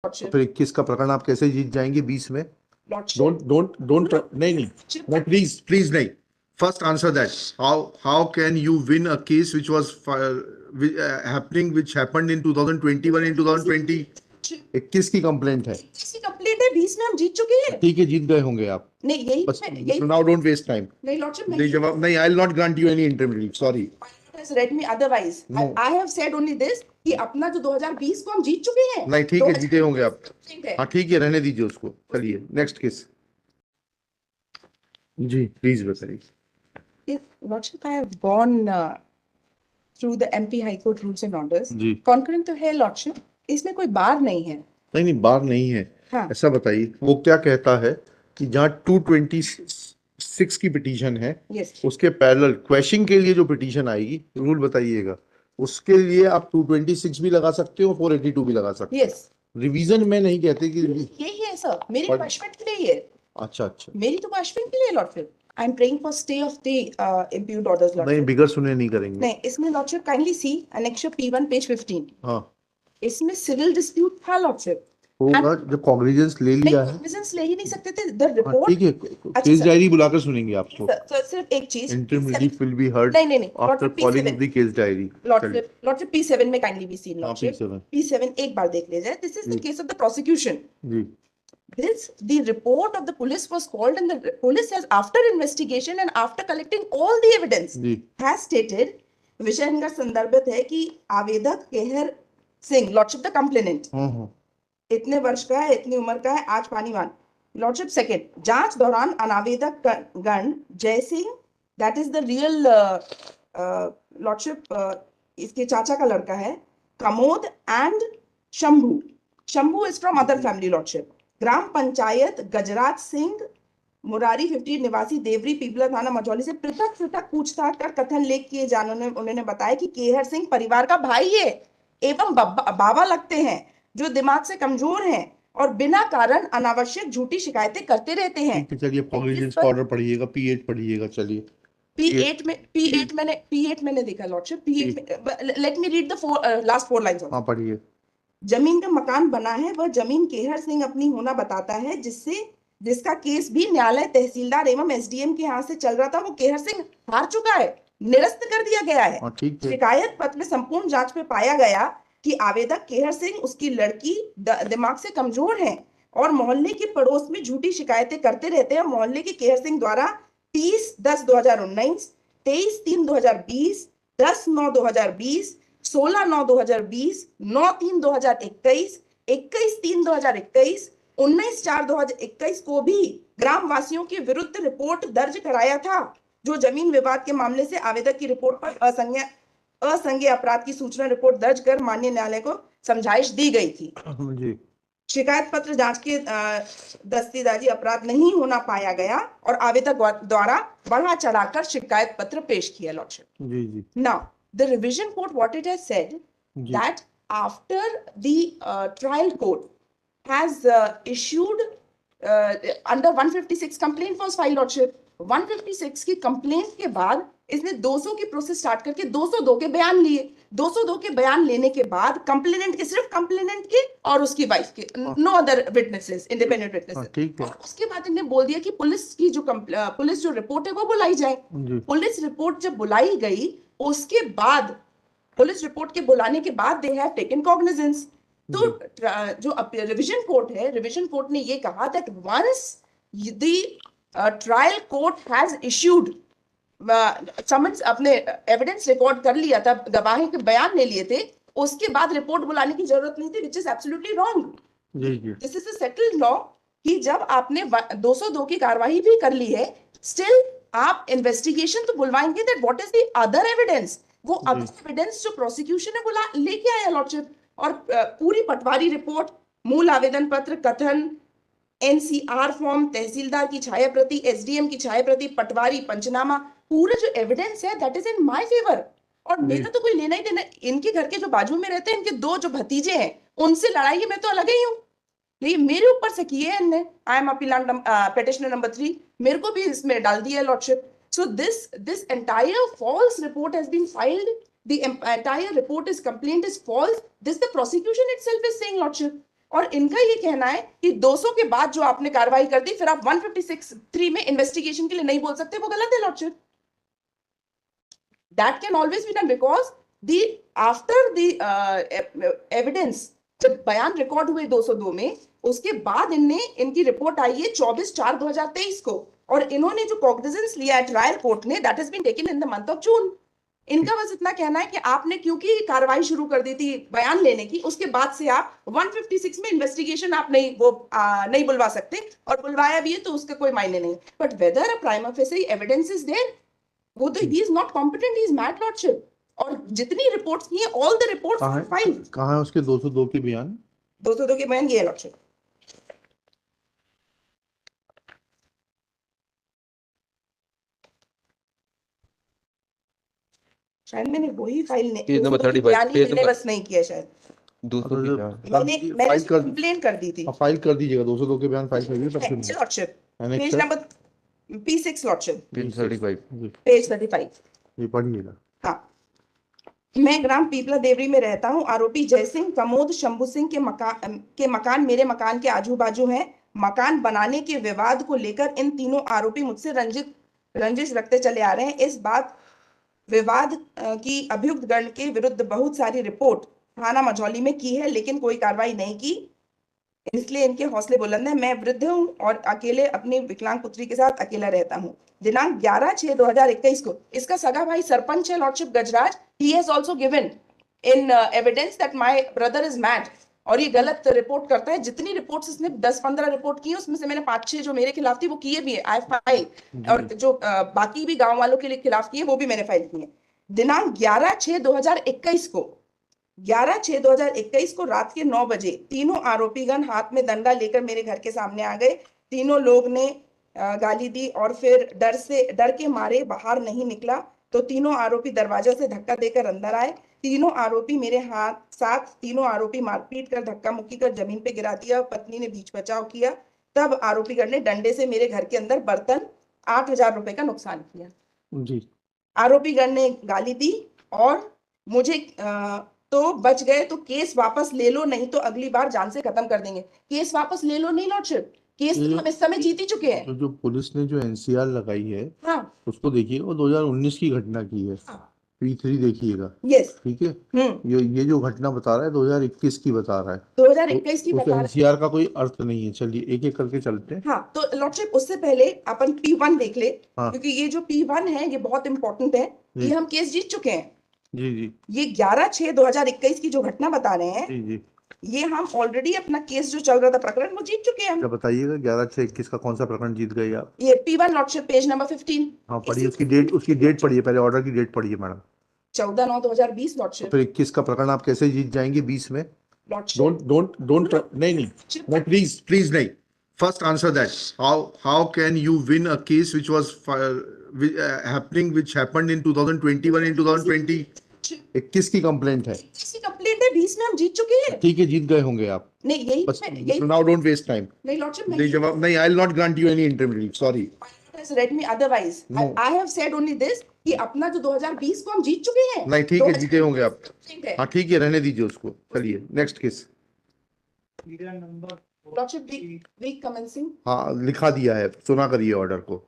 Lordship. फिर 21 का प्रकरण आप कैसे जीत जाएंगे 20 में? Lordship. Don't नहीं, please नहीं. First answer that. How can you win a case which was which happened in 2021 in 2020? 21 की कंप्लेंट है. इसकी कंप्लेंट है, 20 में हम जीत चुके हैं. ठीक है, जीत गए होंगे आप. नहीं, यही Now don't waste time. नहीं Lordship, नहीं जवाब नहीं. I'll not grant you any interim relief. Sorry. Has read me otherwise. No. I have said only this कि अपना जो 2020 को हम जीत चुके हैं. नहीं ठीक है, जीते होंगे आप. हाँ ठीक है, रहने दीजिए उसको. चलिए नेक्स्ट केस. जी प्लीज बताइए. Lordship, I have gone through the MP High Court rules and orders. जी. Concurrent तो है Lordship, इसमें कोई बार नहीं है. नहीं बार नहीं है. हाँ. ऐसा बताइए वो क्या कहता है कि जहाँ 226 की पिटीशन है, yes. उसके पैरेलल क्वेश्चन के लिए जो पिटीशन आएगी, रूल बताइएगा, उसके लिए आप 226 भी लगा सकते हो, 482 भी लगा सकते हो. yes. रिवीजन में नहीं कहते कि यही है सर, मेरी क्वेश्चन के लिए है. अच्छा मेरी तो क्वेश्चन के लिए Lordship. I am praying for stay of the impugned orders Lordship. नहीं बिगर सुने नहीं करेंगे. नहीं, इसमें Lordship kindly see annexure P1 page 15. हाँ. इसमें सिविल डिस्प्यूट था Lordship. होगा जब कॉग्निजेंस ले लिया है. कॉग्निजेंस ले ही नहीं सकते थे. द रिपोर्ट ठीक है, केस डायरी बुलाकर सुनेंगे आपको. सिर्फ एक चीज, interim relief will be heard नहीं after calling the case diary. Lordship P7 में kindly be seen Lordship. P7 एक बार देख लीजिए. This is the case of the prosecution. जी. The report of the police was called and the police has, after investigation and after collecting all the evidence, has stated, विषय इनका संदर्भित है कि आवेदक Kehar Singh Lordship the complainant इतने वर्ष का है, इतनी उम्र का है, आज पानीवान Lordship. सेकेंड, जांच दौरान अनावेदक गण Jai Singh, that is the real Lordship, इसके चाचा का लड़का है, Kamod and Shambhu is from other family Lordship. ग्राम पंचायत गजराज सिंह मुरारी 50 निवासी देवरी पीपला थाना मझौली से पृथक पूछताछ कर कथन लेख किए जाने उन्होंने बताया कि केहर सिंह परिवार का भाई है एवं बाबा लगते हैं, जो दिमाग से कमजोर हैं और बिना कारण अनावश्यक झूठी शिकायतें करते रहते हैं. चलिए कॉग्निजेंस ऑर्डर पढ़िएगा, P8 पढ़िएगा. चलिए P8 मैंने देखा Lordship. P8 let me read the last 4 lines. हां पढ़िए. जमीन का मकान बना है, वह जमीन केहर सिंह अपनी होना बताता है, जिसका केस भी न्यायालय, तहसीलदार एवं एसडीएम के हाथ से चल रहा था, वो केहर सिंह हार चुका है, निरस्त कर दिया गया है. शिकायत पत्र में संपूर्ण जांच में पाया गया कि आवेदक केहर सिंह, उसकी लड़की दिमाग से कमजोर है और मोहल्ले के पड़ोस में झूठी शिकायतें करते रहते हैं. मोहल्ले के केहर सिंह द्वारा 30/10/2019, 23/3/2020, 10/9/2020, 16/9/2020, 9/3/2021, 21/3/2021, 19/4/2021 को भी ग्राम वासियों के विरुद्ध रिपोर्ट दर्ज कराया था, जो जमीन विवाद के मामले से आवेदक की रिपोर्ट पर असंज्ञेय अपराध की सूचना रिपोर्ट दर्ज कर माननीय न्यायालय को समझाइश दी गई थी. शिकायत पत्र जांच के दस्तेदारी अपराध नहीं होना पाया गया और आवेदक द्वारा बढ़ा चढ़ाकर शिकायत पत्र पेश किया Lordship. Ji. Now the revision court, what it has said, that after the trial court has issued under 156 complaint was filed Lordship. 156 की कंप्लेंट के बाद इसने 200 की प्रोसेस स्टार्ट करके 202 के बयान लिए. 202 के बयान लेने के बाद कंप्लेनेंट के, सिर्फ कंप्लेनेंट के और उसकी वाइफ के, no other witnesses, independent witnesses. और उसके बाद इन्हें बोल दिया कि पुलिस जो रिपोर्ट है वो बुलाई जाए. पुलिस रिपोर्ट जब बुलाई गई, उसके बाद पुलिस रिपोर्ट के बुलाने के बाद दे हैव टेकन कॉग्निजेंस. तो जो रिवीजन कोर्ट है, रिवीजन कोर्ट ने ये कहा that once the trial court has issued summons, अपने एविडेंस रिकॉर्ड कर लिया था, गवाही के बयान ले लिए थे, उसके बाद रिपोर्ट बुलाने की जरूरत नहीं थी, which is absolutely wrong. This is a settled law कि जब आपने 202 की कार्रवाई भी कर ली है, स्टिल आप इन्वेस्टिगेशन तो बुलवाएंगे that what is the other evidence. वो अदर एविडेंस जो प्रोसिक्यूशन है बुला लेके आया Lordship. और पूरी पटवारी रिपोर्ट, मूल आवेदन पत्र, कथन, एनसीआर फॉर्म, तहसीलदार की छाया प्रति, एसडीएम की छाया प्रति, पटवारी पंचनामा, पूरा जो एविडेंस है that is in my favour. और मेरा तो कोई लेना ही देना. इनके घर के जो बाजू में रहते हैं, इनके 2 जो भतीजे हैं, उनसे लड़ाई है, मैं तो अलग ही हूँ. लेकिन मेरे ऊपर से किए हैं इनने. I am appellate petitioner number 3, मेरे को भी इसमें डाल दिया Lordship. So this entire false report has been filed. The entire report is complaint is false. This the prosecution itself is saying Lordship. और इनका ये कहना है कि 200 के बाद जो आपने कार्रवाई कर दी फिर आप 156(3) में इन्वेस्टिगेशन के लिए नहीं बोल सकते, वो गलत है lordship. That can always be done because after the evidence, जब बयान रिकॉर्ड हुए 202 में, उसके बाद इनकी रिपोर्ट आई है 24/4/2023 को, और इन्होंने जो कॉग्निजेंस लिया है ट्रायल कोर्ट ने, that has been taken in the month of June. इनका बस इतना कहना है कि आपने क्योंकि कार्रवाई शुरू कर दी थी बयान लेने की, उसके बाद से आप 156 में इन्वेस्टिगेशन आप नहीं बुलवा सकते, और बुलवाया भी है तो उसका कोई मायने नहीं. But whether a prima facie evidence is there, वो तो he is not competent, he is mad lordship. और जितनी रिपोर्ट्स की है, all the reports are filed. कहाँ है उसके 202 के बयान? 202 के बयान ये है लॉर्डशिप. शायद मैंने वही फाइल पेज नंबर 35 पेज मैंने बस नहीं किया शायद. 200 की बयान मैंने कंप्लेन कर दी थी. फाइल कर दीजिएगा, 202 के बयान फाइल कर दीजिए तब फिर lordship page number P6 lordship page 35 page 35. ये पढ़िएगा. हाँ. मैं ग्राम पीपला देवरी में रहता हूँ. आरोपी जय सिंह, प्रमोद, शंभू सिंह के मकान मेरे मकान के आजू बाजू हैं. मकान बनाने के विवाद को लेकर इन तीनों आरोपी मुझसे रंजिश रखते चले आ रहे हैं. इस बात विवाद की अभियुक्त गण के विरुद्ध बहुत सारी रिपोर्ट थाना मझौली में की है, लेकिन कोई कार्रवाई नहीं की, इसलिए इनके हौसले बुलंद हैं. मैं वृद्ध हूँ और अकेले अपनी विकलांग पुत्री के साथ अकेला रहता हूँ. दिनांक 11/6/2021 को इसका सगा भाई सरपंच है lordship Gajraj. He has also given in evidence that my brother is mad, और ये गलत रिपोर्ट करता है. जितनी रिपोर्ट्स इसने 10-15 रिपोर्ट की है, उसमें से मैंने 5-6 जो मेरे खिलाफ थी वो किए भी है, आई फाइल, और जो बाकी भी गांव वालों के लिए खिलाफ किए वो भी मैंने फाइल किए. दिनांक 11/6/2021 को 11/6/2021 को रात के 9 बजे तीनों आरोपीगण हाथ में डंडा लेकर मेरे घर के सामने आ गए. तीनों लोग ने गाली दी और फिर डर के मारे बाहर नहीं निकला तो तीनों आरोपी दरवाजा से धक्का देकर अंदर आए. तीनों आरोपी मेरे तीनों आरोपी मारपीट कर धक्का मुक्की कर जमीन पे गिरा दिया. पत्नी ने बीच बचाव किया. तब आरोपीगण ने डंडे से मेरे घर के अंदर बर्तन 8,000 रुपए का नुकसान किया. जी. आरोपीगण ने गाली दी और मुझे तो बच गए तो केस वापस ले लो, नहीं तो अगली बार जान से खत्म कर देंगे. केस वापस ले लो नहीं लॉर्डशिप, केस तो हम इस समय जीत ही चुके हैं. तो जो पुलिस ने जो एनसीआर लगाई है, हाँ, उसको देखिए, वो 2019 की घटना की है. हाँ. P3 देखिएगा. यस. ठीक है. ये जो घटना बता रहा है 2021 की बता रहा है. 2021 की बता रहा है. एनसीआर का कोई अर्थ नहीं है. चलिए एक एक करके चलते हैं. हाँ, तो लॉर्डशिप उससे पहले अपन P1 देख ले. हाँ. क्योंकि ये जो P1 है ये बहुत इंपॉर्टेंट है. ये हम केस जीत चुके हैं. जी जी. ये 11/6/2021 की जो घटना बता रहे हैं, जी जी. ये हम ऑलरेडी अपना केस जो चल रहा था प्रकरण वो जीत चुके हैं हम. क्या बताइएगा 11/6/21 का कौन सा प्रकरण जीत गए आप? ये P1 लॉर्डशिप पेज नंबर 15. हाँ पढ़िए, उसकी डेट पढ़िए, पहले ऑर्डर की डेट पढ़िए मैडम. 14/9/2020 लॉर्डशिप. फिर 21 का प्रकरण आप कैसे जीत जाएंगे 20 में? लॉर्डशिप डोंट नहीं प्लीज नहीं. First answer that. How can you win a case which was which happened in 2021 in 2020? 21 की कंप्लेंट है. किसी कंप्लेंट है 20 में हम जीत चुके हैं. ठीक है, जीत गए होंगे आप. नहीं यही नाउ डोंट वेस्ट टाइम. नहीं लॉर्डशिप नहीं जवाब नहीं. I will not grant you any interim relief. Sorry. has read me otherwise. No. I have said only this कि अपना जो 2020 को हम जीत चुके हैं. नहीं ठीक है, जीते होंगे आप. ठीक है. हाँ ठीक है, रहने दीजिए उसको. चलिए next case. Lordship week commencing. हाँ लिखा दिया है, सुना करिए ऑर्डर को.